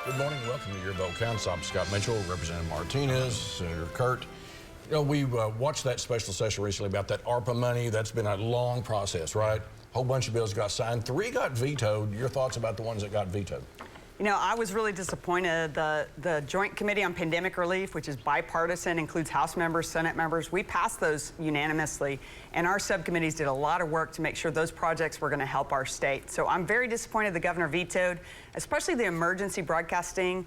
Good morning. Welcome to your vote counts. I'm Scott Mitchell, Representative Martinez, Senator Kirt. You know, we watched that special session recently about that ARPA money. That's been a long process, right? A whole bunch of bills got signed. 3 got vetoed. Your thoughts about the ones that got vetoed? You know, I was really disappointed. The Joint Committee on Pandemic Relief, which is bipartisan, includes House members, Senate members, we passed those unanimously, and our subcommittees did a lot of work to make sure those projects were going to help our state. So I'm very disappointed the governor vetoed, especially the emergency broadcasting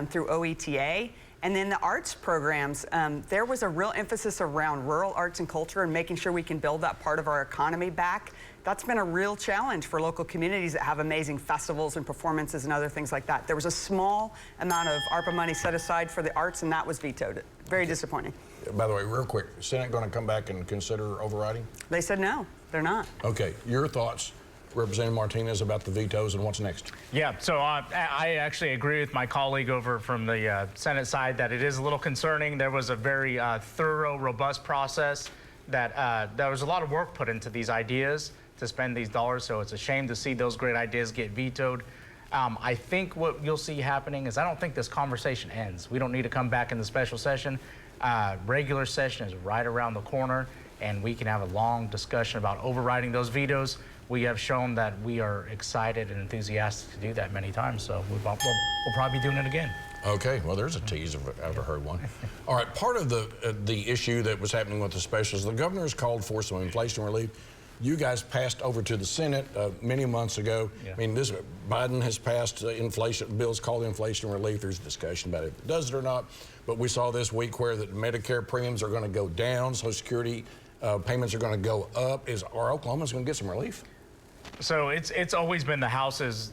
through OETA. And then the arts programs, there was a real emphasis around rural arts and culture and making sure we can build that part of our economy back. That's been a real challenge for local communities that have amazing festivals and performances and other things like that. There was a small amount of ARPA money set aside for the arts, and that was vetoed. Very disappointing. By the way, real quick, Senate going to come back and consider overriding? They said no, they're not. Okay, your thoughts, Representative Martinez, about the vetoes and what's next? Yeah, so I actually agree with my colleague over from the Senate side that it is a little concerning. There was a very thorough, robust process that there was a lot of work put into these ideas to spend these dollars, so it's a shame to see those great ideas get vetoed. I think what you'll see happening is I don't think this conversation ends. We don't need to come back in the special session. Regular session is right around the corner, and we can have a long discussion about overriding those vetoes. We have shown that we are excited and enthusiastic to do that many times, so we'll probably be doing it again. Okay, well, there's a tease if I've ever heard one. All right, part of the issue that was happening with the specials, the governor has called for some inflation relief. You guys passed over to the Senate many months ago. Yeah. I mean, Biden has passed inflation bills called inflation relief. There's discussion about if it does it or not. But we saw this week where the Medicare premiums are going to go down, Social Security payments are going to go up. Are Oklahomans going to get some relief? So it's always been the House's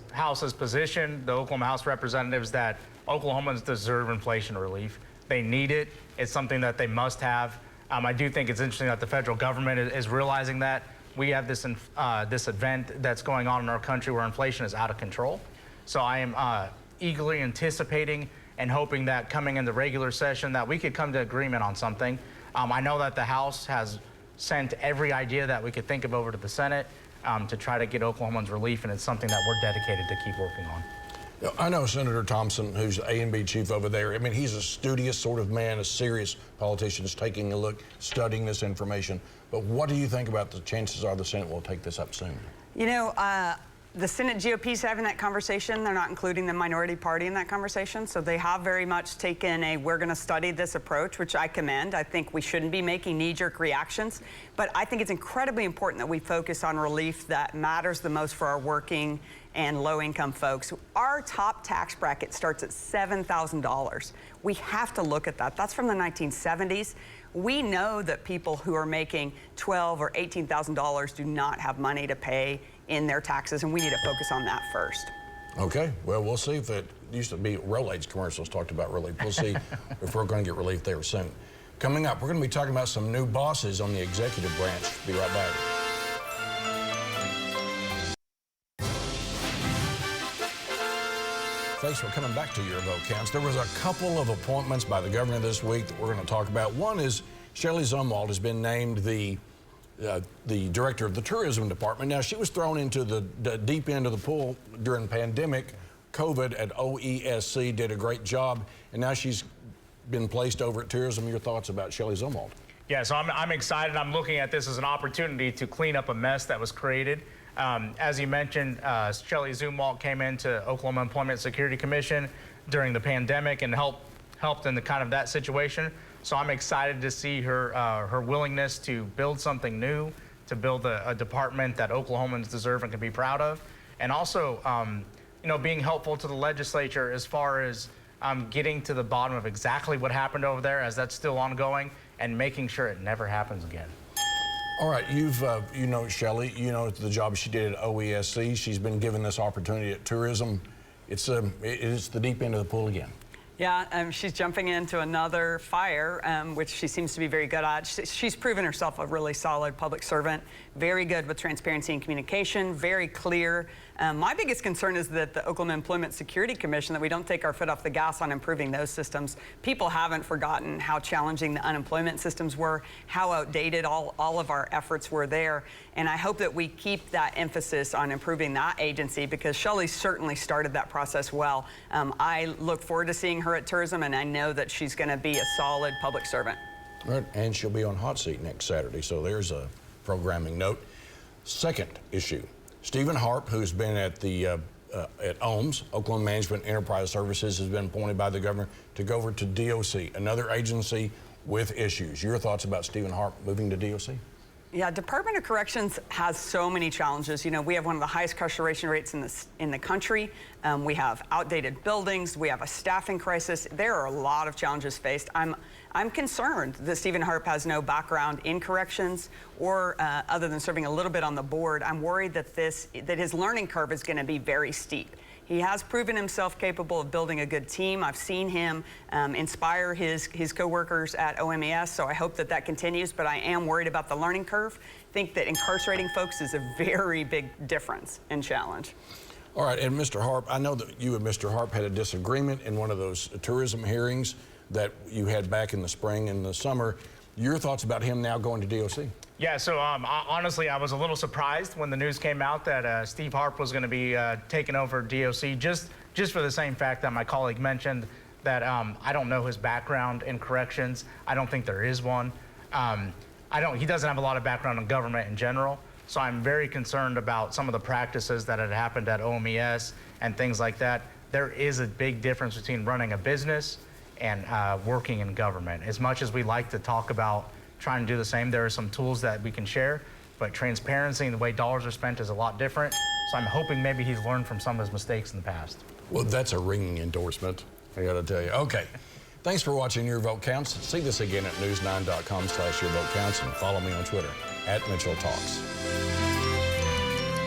position, the Oklahoma House representatives, that Oklahomans deserve inflation relief. They need it. It's something that they must have. I do think it's interesting that the federal government is realizing that. We have this event that's going on in our country where inflation is out of control. So I am eagerly anticipating and hoping that coming in the regular session that we could come to agreement on something. I know that the House has sent every idea that we could think of over to the Senate to try to get Oklahomans relief, and it's something that we're dedicated to keep working on. I know Senator Thompson, who's the A&B chief over there. I mean, he's a studious sort of man, a serious politician, is taking a look, studying this information. But what do you think about the chances are the Senate will take this up soon? You know, the Senate GOP is having that conversation. They're not including the minority party in that conversation. So they have very much taken a we're going to study this approach, which I commend. I think we shouldn't be making knee-jerk reactions. But I think it's incredibly important that we focus on relief that matters the most for our working and low-income folks. Our top tax bracket starts at $7,000. We have to look at that. That's from the 1970s. We know that people who are making $12,000 or $18,000 do not have money to pay in their taxes, and we need to focus on that first. Okay, well, we'll see if it used to be Rolaids commercials talked about relief. We'll see if we're going to get relief there soon. Coming up, we're going to be talking about some new bosses on the executive branch. Be right back. Thanks for coming back to Your Vote Counts. There was a couple of appointments by the governor this week that we're going to talk about. One is Shelley Zumwalt has been named the director of the tourism department. Now, she was thrown into the deep end of the pool during the pandemic. COVID at OESC did a great job, and now she's been placed over at tourism. Your thoughts about Shelley Zumwalt? Yeah, so I'm excited. I'm looking at this as an opportunity to clean up a mess that was created. As you mentioned, Shelley Zumwalt came into Oklahoma Employment Security Commission during the pandemic and helped in the kind of that situation. So I'm excited to see her willingness to build something new, to build a department that Oklahomans deserve and can be proud of, and also you know, being helpful to the legislature as far as getting to the bottom of exactly what happened over there, as that's still ongoing, and making sure it never happens again. All right, you know Shelley, you know the job she did at OESC. She's been given this opportunity at tourism. It's the deep end of the pool again. Yeah, she's jumping into another fire, which she seems to be very good at. She's proven herself a really solid public servant, very good with transparency and communication, very clear My biggest concern is that the Oklahoma Employment Security Commission, that we don't take our foot off the gas on improving those systems. People haven't forgotten how challenging the unemployment systems were, how outdated all of our efforts were there. And I hope that we keep that emphasis on improving that agency, because Shelley certainly started that process well. I look forward to seeing her at tourism, and I know that she's going to be a solid public servant. Right, and she'll be on Hot Seat next Saturday, so there's a programming note. Second issue, Stephen Harp, who's been at the at OMS, Oklahoma Management Enterprise Services, has been appointed by the governor to go over to DOC, another agency with issues. Your thoughts about Stephen Harp moving to DOC? Yeah, Department of Corrections has so many challenges. You know, we have one of the highest incarceration rates in the country. We have outdated buildings. We have a staffing crisis. There are a lot of challenges faced. I'm concerned that Stephen Harp has no background in corrections, or other than serving a little bit on the board. I'm worried that his learning curve is going to be very steep. He has proven himself capable of building a good team. I've seen him inspire his coworkers at OMES, so I hope that continues, but I am worried about the learning curve. I think that incarcerating folks is a very big difference and challenge. All right, and Mr. Harp, I know that you and Mr. Harp had a disagreement in one of those tourism hearings that you had back in the spring and the summer. Your thoughts about him now going to DOC? Yeah, so honestly, I was a little surprised when the news came out that Steve Harp was going to be taking over DOC, just for the same fact that my colleague mentioned that I don't know his background in corrections. I don't think there is one. He doesn't have a lot of background in government in general, so I'm very concerned about some of the practices that had happened at OMES and things like that. There is a big difference between running a business and working in government. As much as we like to talk about trying to do the same, there are some tools that we can share, but transparency and the way dollars are spent is a lot different. So I'm hoping maybe he's learned from some of his mistakes in the past. Well, that's a ringing endorsement, I gotta tell you. Okay, thanks for watching Your Vote Counts. See this again at news9.com/yourvotecounts, and follow me on Twitter @MitchellTalks.